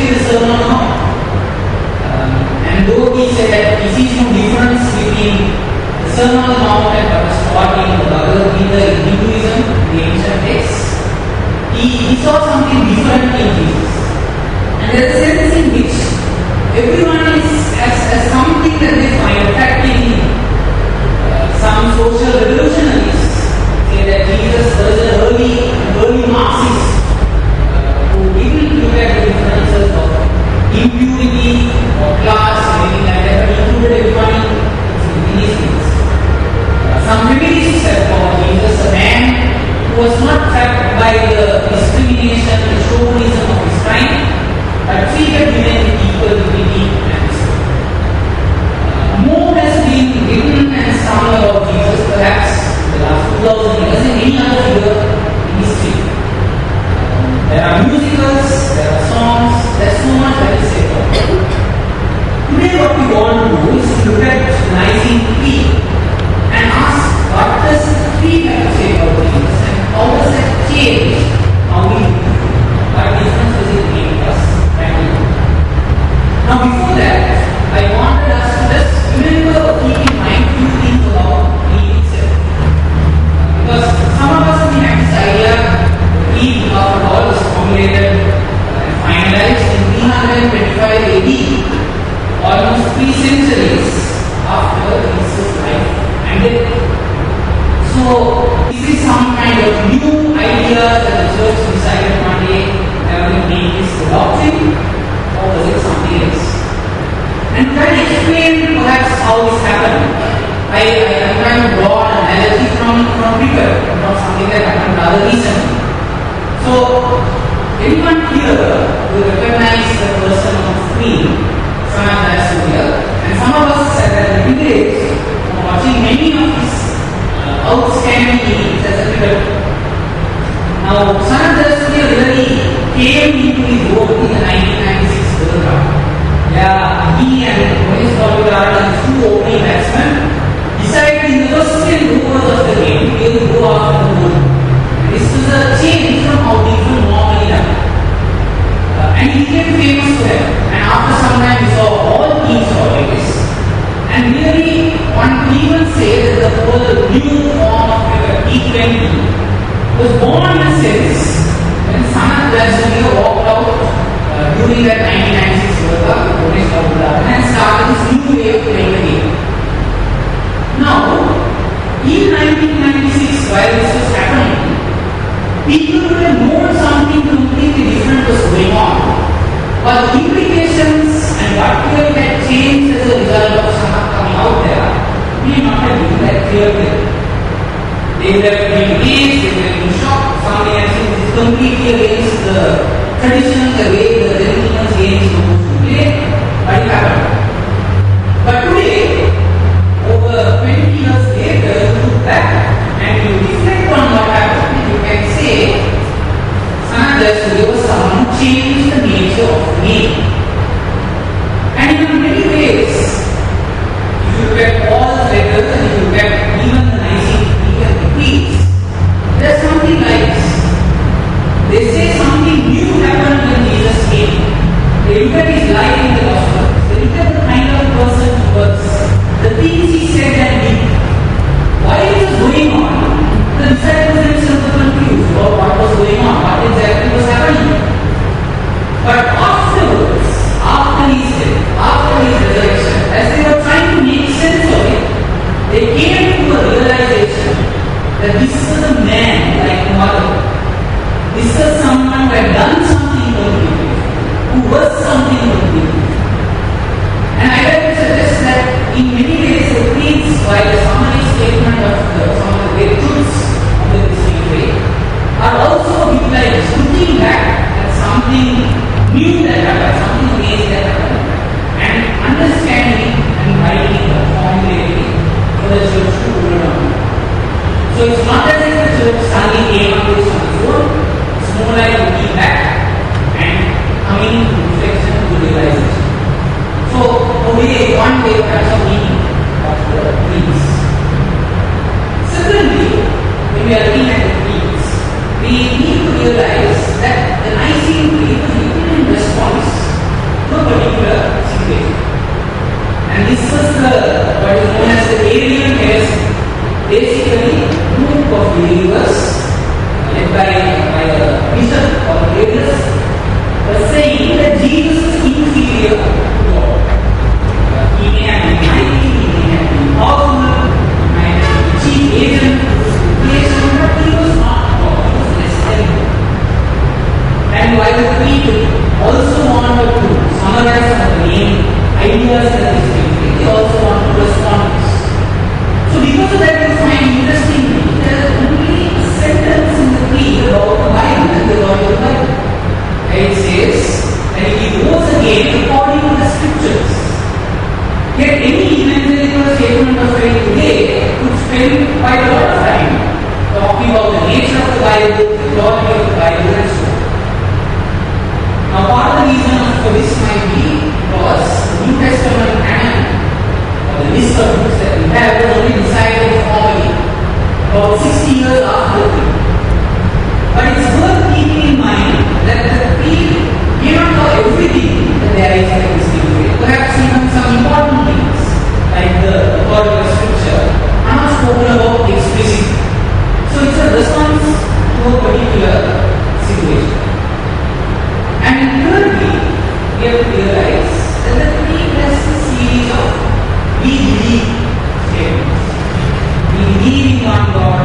the Sermon on the Mount. And though he said that he sees no difference between the Sermon on the Mount and what was taught in the Bhagavad Gita in Hinduism, the ancient texts, he saw something different in Jesus. And there is a sense in which everyone has something that they find attractive in. Some social revolutionaries say that Jesus was an early Marxist who didn't look at the differences of impurity or class or anything like that, but included everyone in these things. Some feminists have called Jesus a man who was not trapped by the discrimination and chauvinism of his time, but treated women with equal dignity and respect. More has been written and sung about Jesus perhaps in the last 2000 years than any other figure in history. There are musicals, there are songs, there is so much that is said about it. Today what we want to do is to look at the Nicene Creed and ask what does the Creed have to say about Jesus and how does that change how we live? What difference does it make us practically? Now before that, I wanted us to just remember or keep in mind few things about the Creed itself. Because some of us may have this idea the Creed after all was formulated and finalized in 325 AD, almost 3 centuries after Jesus' life and death. So, is this some kind of new idea that the church decided one day that we make this the doctrine, or was it something else? And try to explain perhaps how this happened. I'm trying to draw an analogy from Twitter, not something that happened rather recently. So, anyone here will recognize the person of Queen, Sanatha Surya, and some of us have had the privilege of watching many of his outstanding meetings as a Twitter. Now, Sanatha Surya really came into his role in the 1996 World Cup. Yeah, he and Mohnish Pabulard and 2 opening batsmen decided in the first 10 overs of the game they would go after the ball. This was a change from how people normally done. And he became famous for that. And after some time we saw all teams following this. And really, one could even say that the whole new form of T20 was born in a sense when Sanatha Surya walked out during that 1996 World Cup with Mohnish Pabulard and started this new way of playing the game. Now, in 1996, while this was happening, people would have known something completely different was going on. But the implications and what really had changed as a result of Sanatha coming out there may not have been that clear. They would have been amazed, they would have been shocked. Some may have seen this is completely against the tradition, the way the gentleman's game is supposed to play, but it happened. But today, over 20 years later, you look back and you reflect on what happened, and you can say Sanatha Surya was someone who changed the nature of the game. And in many ways, if you look at all the letters and if you look at even the Nicene Creed and the creeds, there's something like this. They say something new happened when Jesus came. They look at his life in the gospel. They look at the kind of person he was, the things he said and did. While it was going on, the disciples themselves were confused about what was going on, what exactly was happening. But afterwards, after his death, after his resurrection, as they were trying to make sense of it, they came to a realization that this was a man like no other. This was someone who had done something completely, who was something completely. And I would suggest that in many ways the creeds, while a summary statement of some of the great truths of the Christian faith, are also a bit like looking back at something new that happened, something amazing that happened, and understanding and writing it or formulating it for the church to hold on. So it's not as if the church suddenly came up with some own, it's more like looking back and coming to reflection to realization. So, one way perhaps of meaning of the creeds. Secondly, when we are looking at the creeds, we need to realize that the Nicene Creed was written in response authority of the Bible and so on. Now, part of the reason for this might be because the New Testament canon, or the list of books that we have, was only decided formally about 60 years after the creed. But it's worth keeping in mind that the creed may not cover everything that there is in the Christian faith. Perhaps even some important things, like the authority of Scripture, are not spoken about explicitly. So it's a response to a particular situation. And thirdly, we have to realize that the creed has a series of we believe statements. We believe in one God,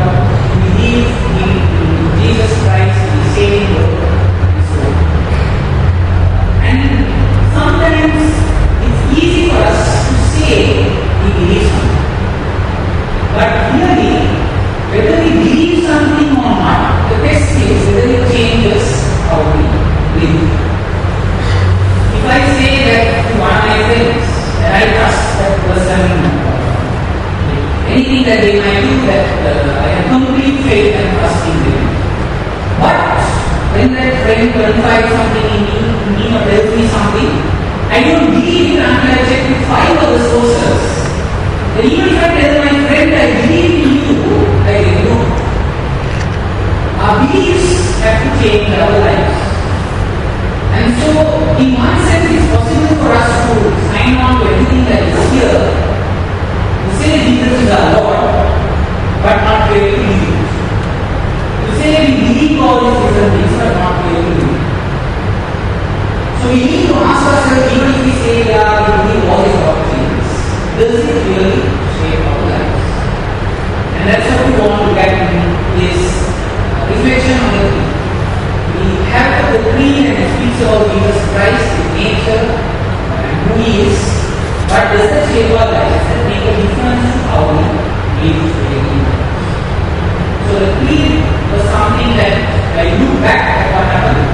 we believe in Jesus Christ, the saving work, and so on. And sometimes it's easy for us to say we believe something. But really, whether we believe something or not, the test is whether it changes how we live. If I say that to one of my friends that I trust that person, anything that they might do, that I have complete faith and trust in them. But when that friend confides something in me or tells me something, I don't believe it until I check with 5 other sources. Then even if I tell my friend I believe in you, I know. Our beliefs have to change our lives. And so, in one sense, it's possible for us to sign on to everything that is here, to say Jesus is our Lord, but not really believe it. To say we believe all these different things, but not really believe it. So we need to ask ourselves, even if we say, yeah, we believe all these other things, does it really shape our lives? And that's what we want to get in this reflection on the creed. We have the creed and it speaks about Jesus Christ, His nature, and who He is, but does that shape our lives? Does that make a difference in how we live daily? So the creed was something that when you look back at what happened,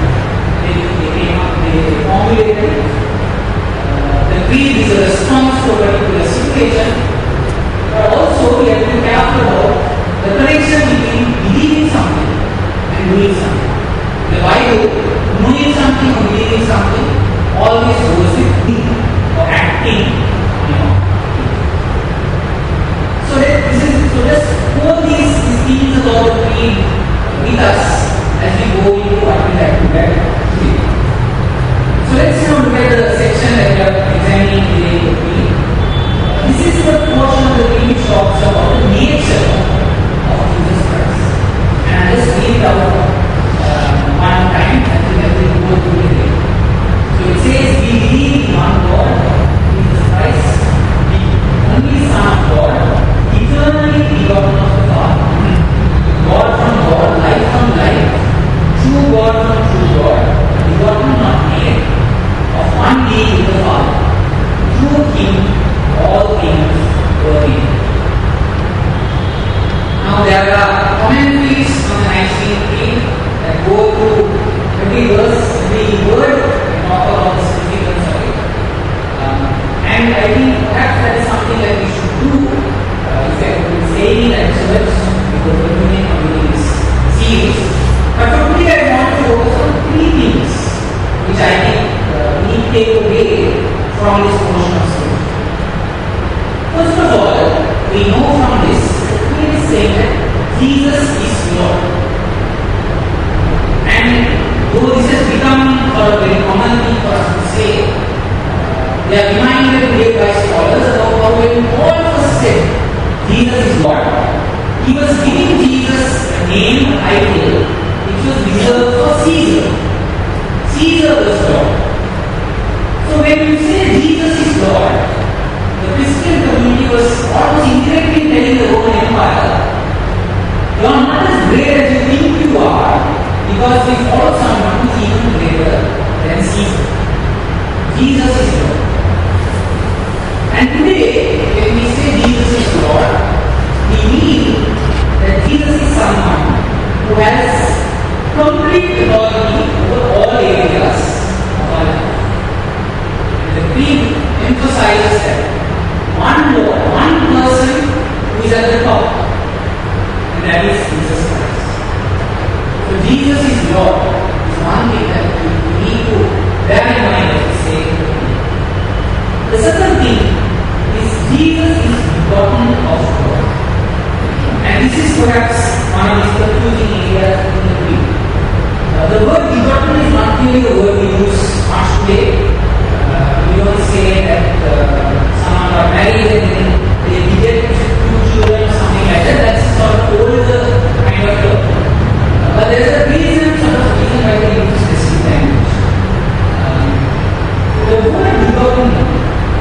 they formulated it. The creed is a response to a particular situation, but also we have to be careful about the connection between believing something and doing something. The Bible, knowing something or believing something, always goes with thinking or acting. So let's hold these themes about the creed with us as we go into what we have to get today. So let's now look at the section that we are examining today in the creed. This is the portion of the creed which talks about the nature of Jesus Christ. And I'll just read it out one time and then we will go through it again. So it says, we believe in one God, Jesus Christ, the only Son of God, eternally begotten of the Father, God from God, life from life, true God from true God, begotten not made, of one being with the Father, through Him all things were made. Now there are commentaries on the Nicene Creed that go through every verse, every word, and talk about the significance of it. And I think perhaps that is something that we should do. If I have been saying it at church, because we're doing this series. But for today, I want to focus on 3 things which I think we take away from this portion of Scripture. First of all, we know from this that we are saying that Jesus is Lord. And though this has become a very common thing for us to say, we are reminded today by scholars about how when Paul first said Jesus is Lord, he was giving Jesus a name, a title, which was reserved for Caesar. Caesar was Lord. So when you say Jesus is Lord, the Christian community was almost indirectly telling the Roman Empire, you are not as great as you think you are, because we follow someone who is even greater than Caesar. Jesus is Lord. And today, when we say Jesus is Lord, we mean that Jesus is someone who has complete authority over all areas of our life. The creed emphasizes that one Lord, one person who is at the top, and that is Jesus Christ. So Jesus is Lord is one thing that we need to bear in mind as we say. The second thing is Jesus is begotten of God. And this is perhaps one of the confusing areas in the Greek. The word begotten is not really the word we use much today. We don't say that someone got married and then they beget 2 children or something like that. That's sort of older kind of term. But there is a reason why they use this language. The word begotten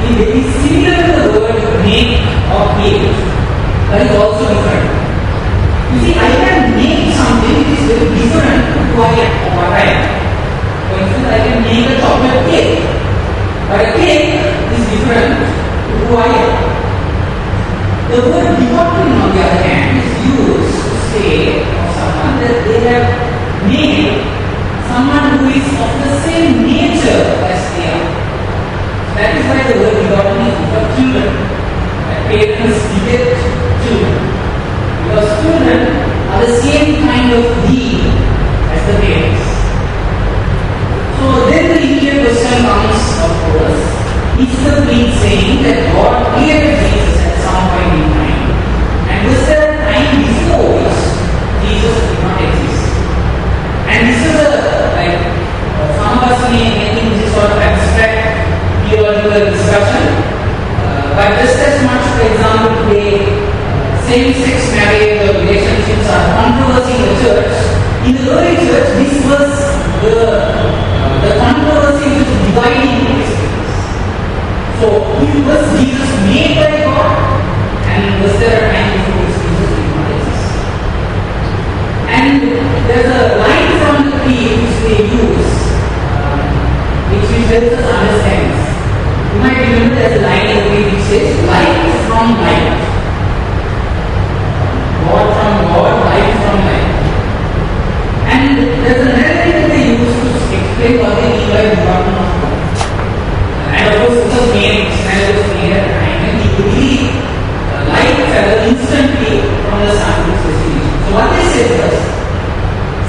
is very similar to the word make or create, but it's also different. You see, I can make something which is very different to who I am or what I am. For instance, I can make a chocolate cake, but a cake is different to who I am. The word begotten, on the other hand, is used to say of someone that they have made someone who is of the same nature as they are. That is why the word begotten is for children. That parents beget children. Because children are the same kind of being as the parents. So then the immediate question comes, of course, is the Greek saying that God created Jesus at some point in time? And was there a time before which Jesus did not exist? And this is some of us may think this is sort of abstract theological discussion. But just as much, for example, today, same-sex marriage or relationships are controversy in the church. In the early church, this was the controversy which was dividing Christians. So, was Jesus made by God? And was there a time before which Jesus did not exist? And there's a line from the creed which they use, which helps us understand. You might remember there's a line in the creed which says, light from light. God from God, light from light. And there's a narrative that they use to explain what they mean by begotten of God. And of course, this was made, Ismail was made at a time when he could believe light traveled instantly from the sun to its destination. So what they said was,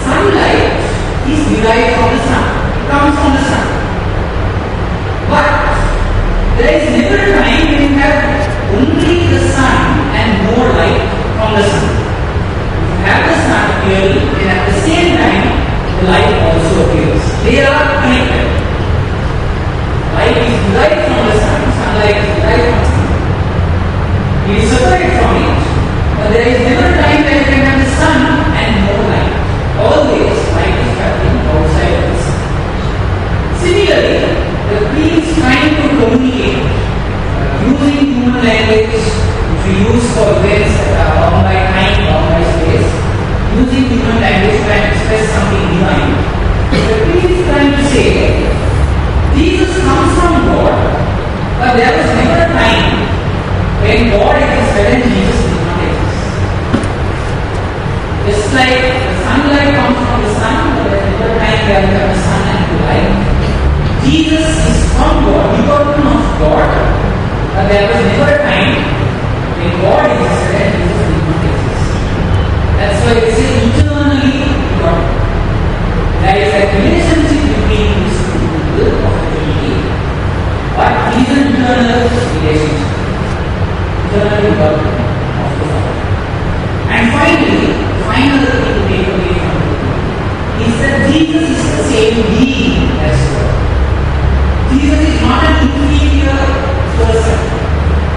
sunlight is derived from the sun. It comes from the sun. But there is never a time when you have only the sun and more light from the sun. If you have the sun appearing, then at the same time the light also appears. They are connected. Light is derived from the sun, sunlight is derived from the sun. It is separate from it, but there is never a time when you can have the sun and more light. Always light is traveling outside of the sun. Similarly, the creed is trying to communicate using human language which we use for events that are bound by time, bound by space, using human language to express something divine. The creed is trying to say Jesus comes from God, but there was never a time when God existed and Jesus did not exist. Just like the sunlight comes from the sun, but there is never a time where we have the sun and the light. Jesus is from God, begotten of God, but there was never a time when God existed and Jesus did not exist. That's why we say eternally begotten. There is a relationship between these two people of the Trinity, but it is an eternal relationship. Eternally begotten of the Father. And finally, the final thing to take away from it is that Jesus is the same being as God. Jesus is not an inferior person.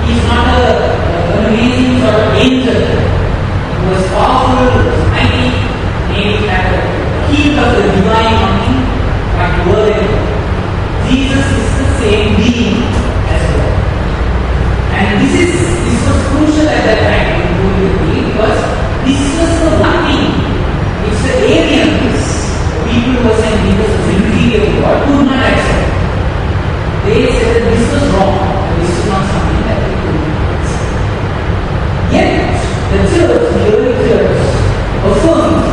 He is not an amazing sort of angel who was powerful, who was mighty, maybe had a heat of the divine on him, but worthy. Jesus is the same being as God. And this was crucial at that time because this was the one thing which the aliens, the people who were saying Jesus was inferior to God, could not accept. They said that this was wrong, this is not something that we could accept. Yet, the church, the early church, affirmed,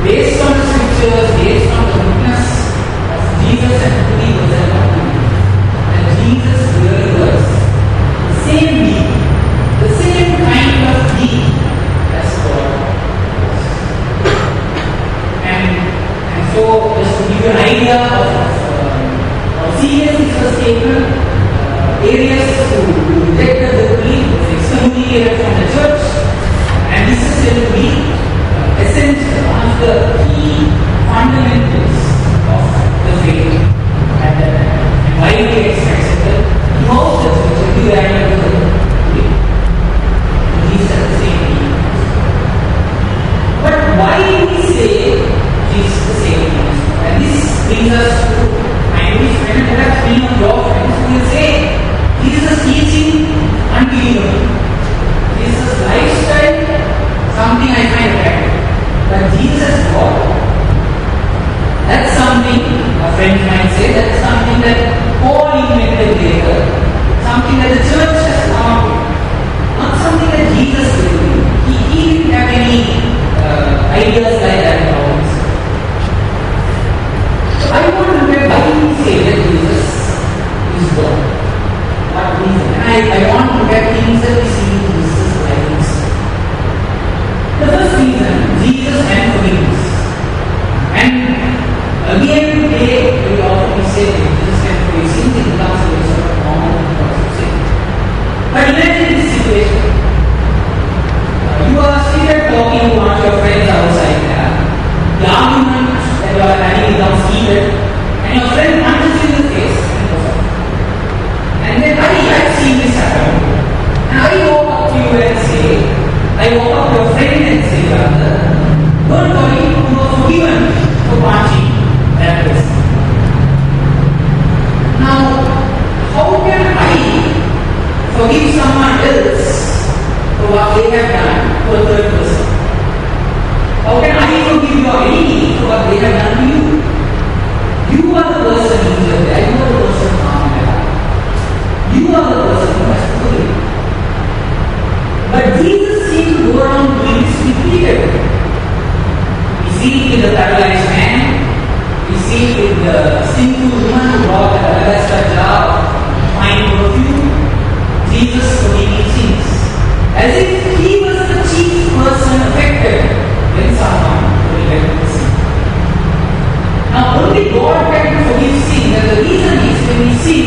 based on the scriptures, based on the witness of Jesus and who he was and what he did, that Jesus really was the same being, the same kind of being as God was. And statement, areas who rejected the creed was excommunicated from the church, and this is said to be essential, one of the key fundamentals of the faith at that time. And why we expect that throughout the church, everywhere in the world, these are the same thing. But why we say Jesus is the same thing? And this brings us to my English friend, perhaps many of your friends who will say, Jesus' teaching unbelievable. Jesus' lifestyle, something I find attractive. But Jesus' God, that's something, a friend might say, that's something that Paul invented later, something that the church has come up with, not something that Jesus did. He didn't have any ideas like that about himself. So I want to know why we say that Jesus is God. What reason? And I want to get things that we see in Jesus' writings. The first reason, Jesus and forgiveness. And again today, very often we say that Jesus can forgive sins, it becomes a very sort of common because of sin. But imagine this situation. You are seated talking to one of your friends outside there. The argument that you are having becomes heated, and your friend punches you in the face and goes off. And then I've seen this happen. And I walk up to you and say, I walk up to your friend and say, rather, don't worry, you are forgiven for punching that person. Now, how can I forgive someone else for what they have done to a third person? How can I forgive your enemy for what they have done to you? You are the person injured there. You are the person harmed there. You are the person who has to forgive. But Jesus seemed to go around doing this repeatedly. We see it in the paralyzed man. We see it in the sinful woman who brought the alabaster jar of fine perfume. Jesus forgiving sins. As if he was the chief person affected when someone committed the sin. Now only God can forgive sin, and the reason is when we sin,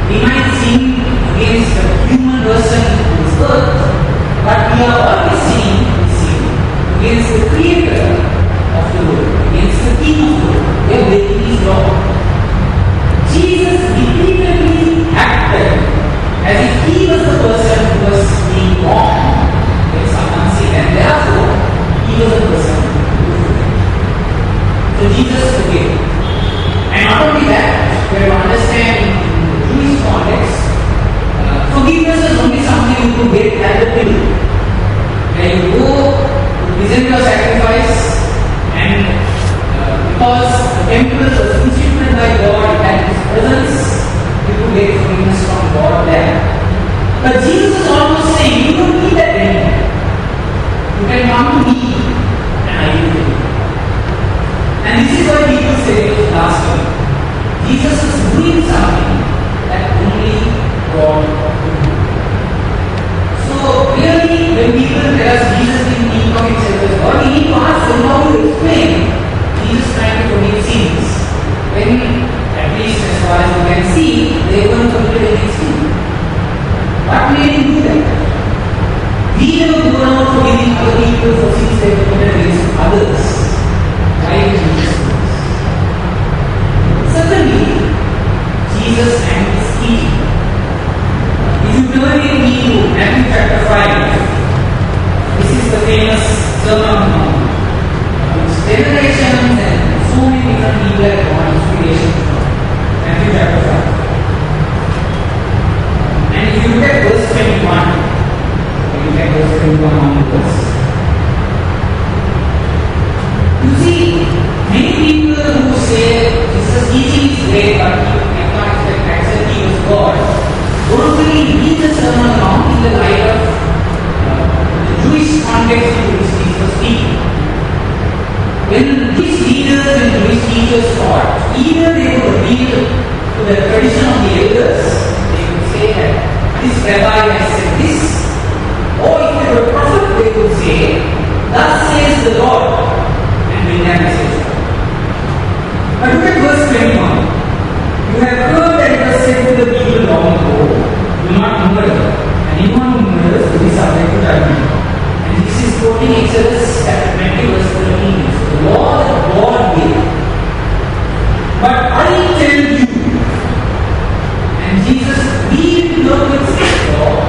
we might sin against the human person who is earth, but we are always sinning against the creator of the world, against the king of the world. We are breaking his law. Jesus repeatedly acted as if he was the person who was being wrong when someone sinned, and therefore he was the person who forgave. So Jesus forgave. And not only that, we have to understand in the Jewish context, forgiveness is only something you could get at the temple. Where you go to present your sacrifice, and because the temple was instituted by God, it had His presence, you could get forgiveness from God there. But Jesus is almost saying, you don't need that anymore. You can come to me and I will forgive you. And this is why people say last week, Jesus is doing something that only God could do. So really, when people tell us Jesus didn't think of himself as God, we need to ask them how to explain Jesus trying to forgive sins. When, at least as far as we can see, they weren't committed any sin. What made him do that? We never go around forgiving other people for sins they committed against others. Why did Jesus do this? Certainly, Jesus and his teaching. If you turn with me to Matthew chapter 5, this is the famous Sermon on the Mount, which generations and so many different people have drawn inspiration from. Matthew chapter 5. And if you look at verse 21, you look at verse 21 onwards, you see, many people who say Jesus' teaching is great, but you cannot accept he was God, don't really read the Sermon on the Mount in the light of the Jewish context in which Jesus was speaking. When these leaders and Jewish teachers taught, either they would appeal to the tradition of the elders, they would say that this rabbi has said this, or if they were a prophet, they would say, thus says the Lord, and bring their message. But look at verse 21. You You have heard that it was said to the people long ago, do not murder. Anyone who murders will be subject to judgment. And this is quoting Exodus chapter 20 verse 13. So the law that God gave. But I tell you, and Jesus reinterprets this law,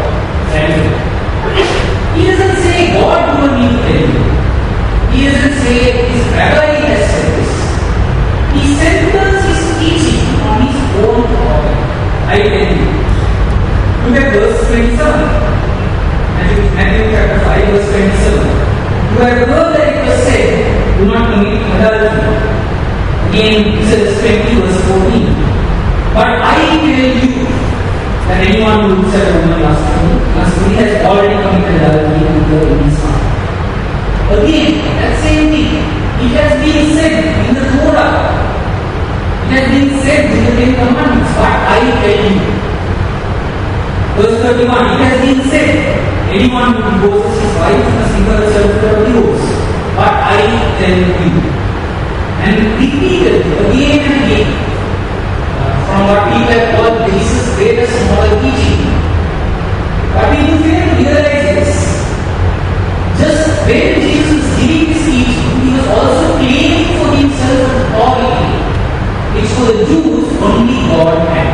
he doesn't say God told me to tell you. He doesn't say his rabbi has said this. He centers his teaching on his own authority. I tell you. Look at verse 27. Matthew chapter 5 verse 27. You have heard that it was said, do not commit adultery. Again, Exodus 20 verse 14. But I tell you that anyone who looks at a woman lustfully has already committed adultery in his heart. Again, that same thing. It has been said in the Torah. It has been said in the Ten Commandments. But I tell you. Verse 31. It has been said, anyone who divorces his wife must incur a certificate of divorce. But I tell you. And repeated again and again. From what people have called Jesus' greatest moral teaching. But we do fail to realize this. Just when Jesus was giving this teaching, he was also claiming for himself an authority which for the Jews only God had.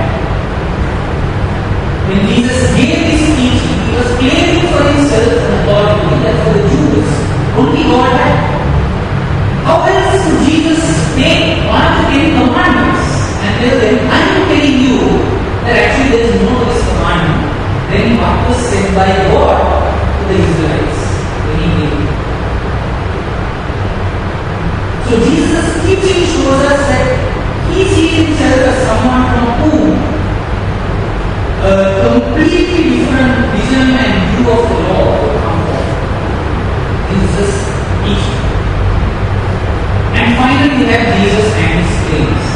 When Jesus gave this teaching, he was claiming for himself an authority that for the Jews only God had. How else could Jesus take one of the Ten Commandments and tell them, I am telling you that actually there is no this commandment than what was said by God to the Israelites when he gave it. So Jesus' teaching shows us that he sees himself as someone from whom a completely different vision and view of the law will come from. Jesus' teaching. And finally we have Jesus and his claims.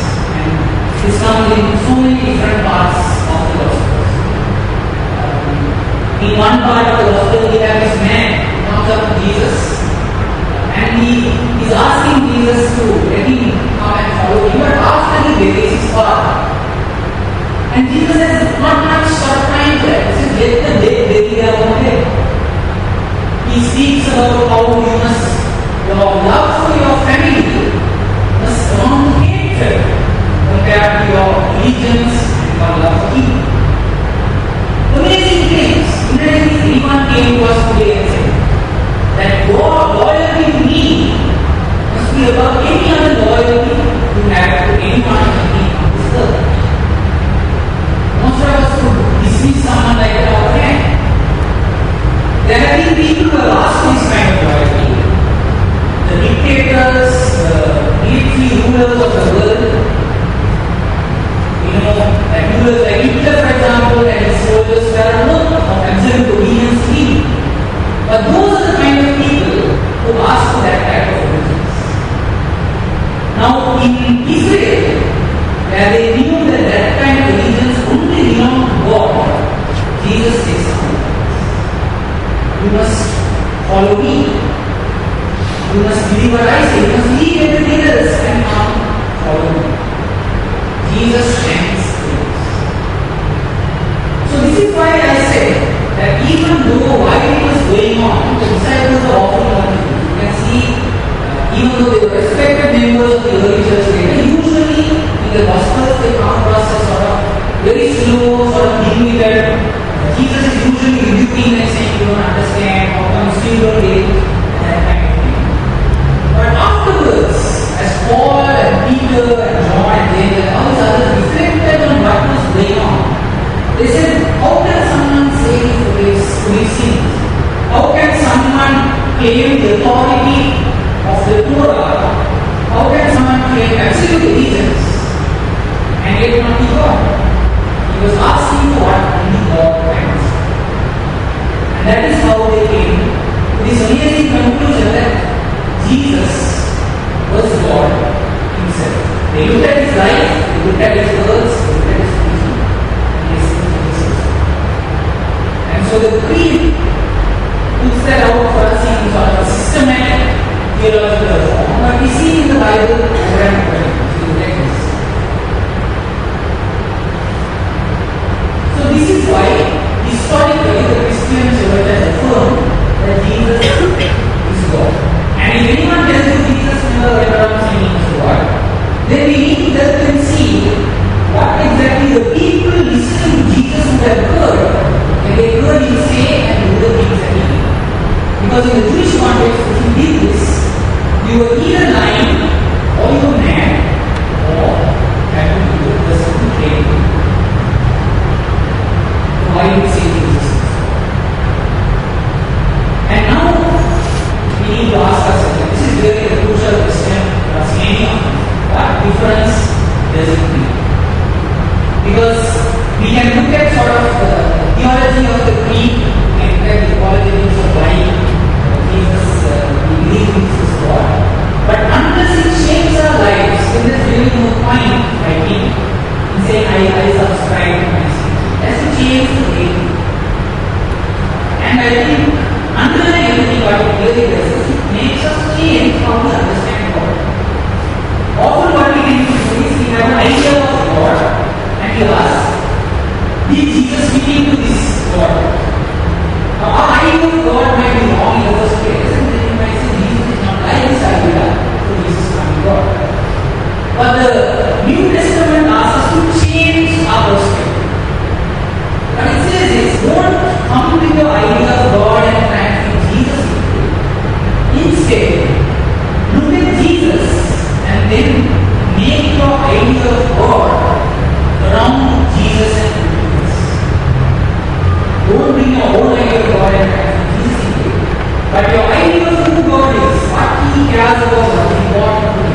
This comes in so many different parts of the Gospel. In one part of the Gospel, we have this man who comes up to Jesus and he is asking Jesus to let him come and follow him, but after he buries his father. And Jesus has not much short time there. He says, let the dead bury their own dead. He speaks about how your love for your family must turn to hatred compared to your allegiance and your love for him. Amazing things. Imagine if anyone came to us today and said that your loyalty to me must be above any other loyalty you have to anyone on this earth. Most of us would dismiss someone like that our friend. There have been people who have asked this kind of loyalty. The dictators, the military rulers of the world, like rulers like Hitler, for example, and his soldiers were not considered obedience to him. But those are the kind of people who ask for that type of obedience. Now, in Israel, where they knew that that kind of allegiance only belonged to God, Jesus says something. You must follow me. You must believe what I say. You must leave everything else and come follow me. Jesus stands close. So this is why I said that even though while it was going on, the disciples were offering one thing. You can see, even though they were respected members of the early church later, usually in the Gospels they come across as sort of very slow, sort of dim-witted. Jesus is usually rebuking and saying, you don't understand, how come you still don't get it, and that kind of thing. But afterwards, as Paul and Peter and John and James and all these others reflected on what was going on, they said, how can someone say for his sins? How can someone claim the authority of the Torah? How can someone claim absolute allegiance and yet not be God? He was asking for what only God can answer. And that is how they came to this amazing conclusion that Jesus was God himself. They looked at his life, they looked at his words, they looked at his teaching, and they said Jesus. And so the creed puts that out for us in sort of a systematic theological form. But we see in the Bible over and over again. So like this. you say Jesus? And now we need to ask ourselves, this is really a crucial question for us many of us. What difference does it make? Because we can look at sort of the theology of the creed, we can look at the apologetics of why Jesus, we believe Jesus is God. But unless it shapes our lives, then there's really no point, I think, in saying I subscribe to my sin. It has to change the way. And I think underlying everything what it really does is it makes us change how we understand God. Often what we can do is we have an idea of God and we ask, did Jesus fit into this God? Now, our idea of God might be wrong in the first place, and then you might say Jesus is not like this idea, so Jesus is not God. But the New Testament asks us to change our perspective. What it says is, don't come with your idea of God and try to fit Jesus into it. Instead, look at Jesus and then make your idea of God around Jesus and Jesus. Don't bring your own idea of God and try to fit Jesus into it. But your idea of who God is, what He cares about, what He wants to do,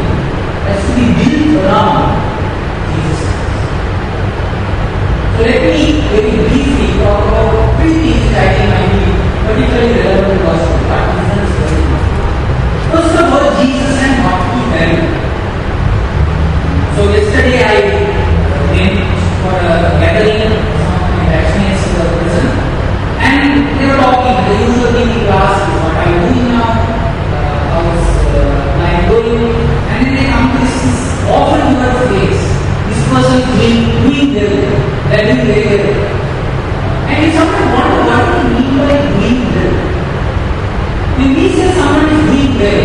has to be built around Jesus. So let me very briefly talk about three things that I think might be particularly relevant to us. What difference does it make? First of all, Jesus and what He valued. So yesterday I went for a gathering of some of my batchmates in the prison, and they were talking. The usual thing in class is what are you doing now? How's life going? And then they come to this often word phrase. This person is doing well, that is very well. And you sometimes wonder what do we mean by doing well? When we say someone is doing well,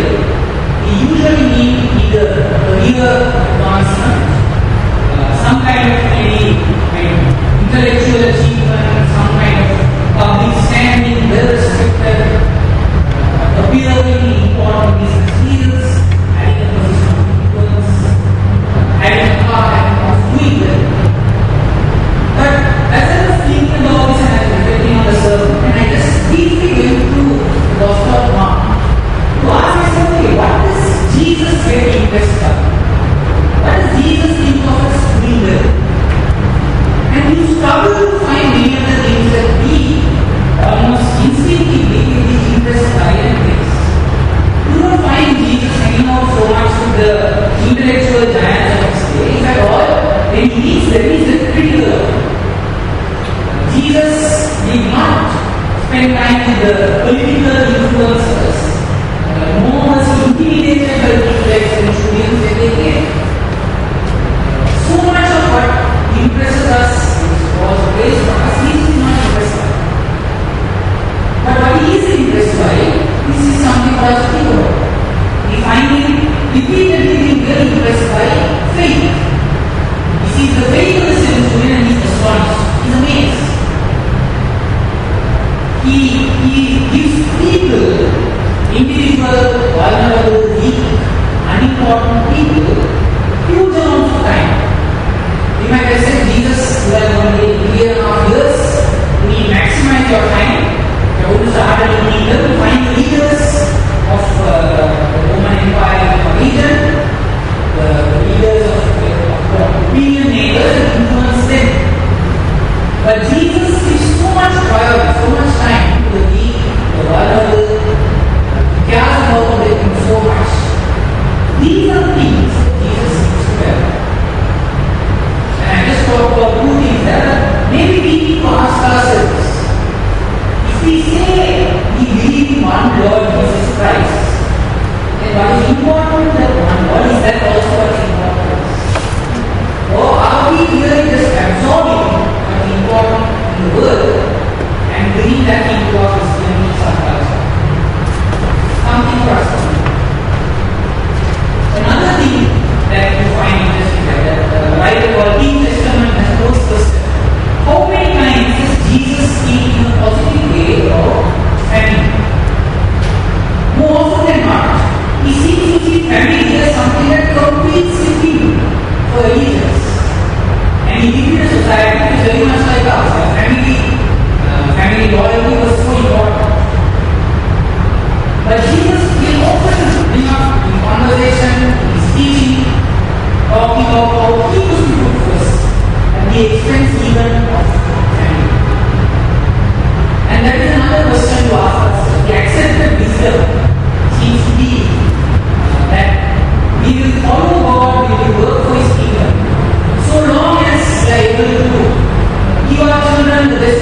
we usually mean either career advancement, some kind of maybe intellectual achievement, some kind of public standing, well respected, appearing in important business fields, having a position of influence, having a car, having a doing well. But as I was thinking about this and I was reflecting on the sermon, and I just briefly went through the Gospel of Mark to ask myself, okay, what does Jesus get invested in?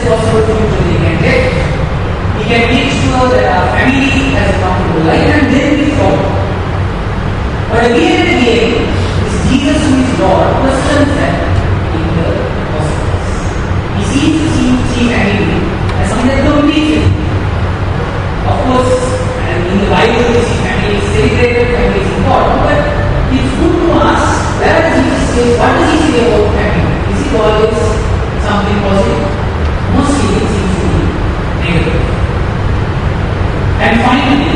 possible future they can get. We can make sure that our family has a comfortable life and then we follow. But again and again, this Jesus who is Lord questions them in the Gospels. He seems to see family as something that completes it. Of course, and in the Bible we see family is celebrated, family is important, but it's good to ask, where does Jesus say, what does he say about family? Is it always something positive? Mostly it seems to be negative. And finally,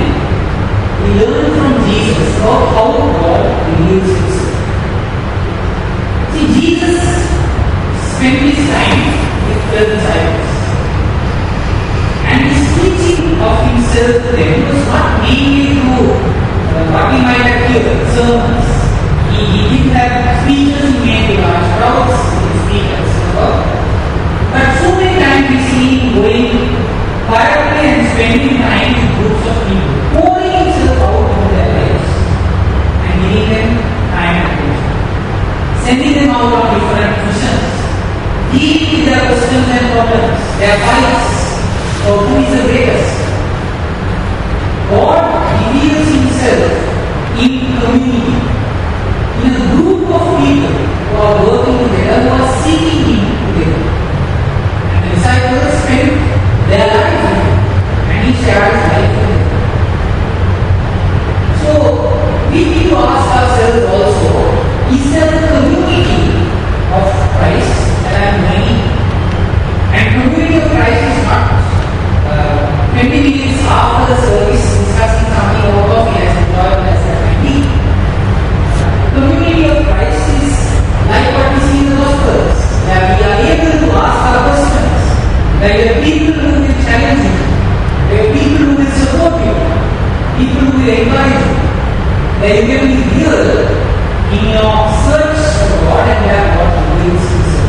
we learn from Jesus about how God reveals himself. See, Jesus spent his time with 12 disciples. And his teaching of himself to them was not mainly through what we might have heard, sermons. He didn't have speeches he made to large crowds, speakers. But so many times we see him going quietly and spending time with groups of people, pouring himself out into their lives and giving them time and attention, sending them out on different missions, dealing with their questions and problems, their fights, or who is the greatest. God reveals himself in community, in a group of people who are working together, who are seeking him together. And the disciples spend their life with him, and he shares life with them. So we need to ask ourselves also, is there a community of Christ that I am knowing? And community of Christ is not 20 minutes after the service discussing something over coffee as enjoyable as that might be. Community of Christ is like what we see in the Gospels, where we are able to ask our questions, where there are people who will challenge you, there are people who will support you, people who will encourage you, where you can be real in your search for God and where God reveals himself.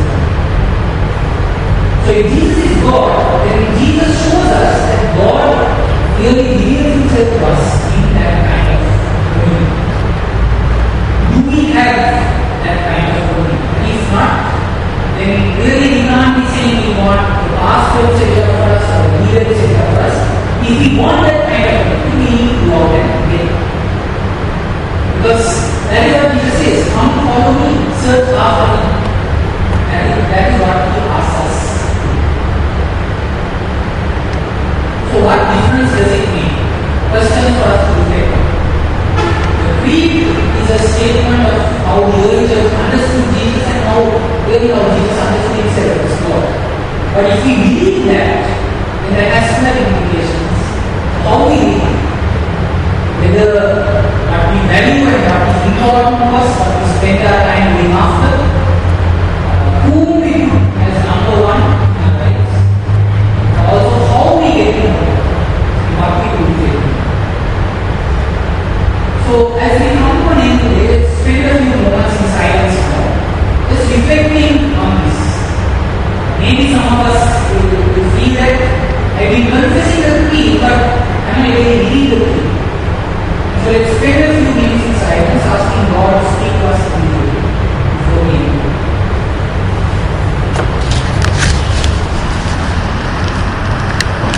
So if Jesus is God, then Jesus shows us that God really reveals himself to us in that kind of community. Do we have that kind of community? And if not, then really we can't be saying we want the pastor to take care of us or the leader to take care of us. If we want that kind of community, we need to go out and get it. Because that is what Jesus says, come follow me, search after me. And that is what he asks us. So what difference does it make? Question for us to reflect on. The creed is a statement of how the early church understood Jesus and how Jesus understood himself as God. But if we believe that, then that has certain implications. How we live, whether what we value and what is important to us, what we spend our time doing after, whom we put as number one in our lives, also how we get to know what we do with it. So as we come to an end today, let's spend a few moments in silence now, just reflecting on this. Maybe some of us will feel that I've been confessing the creed, but I'm not really reading the creed. So let's spend a few minutes in silence asking God to speak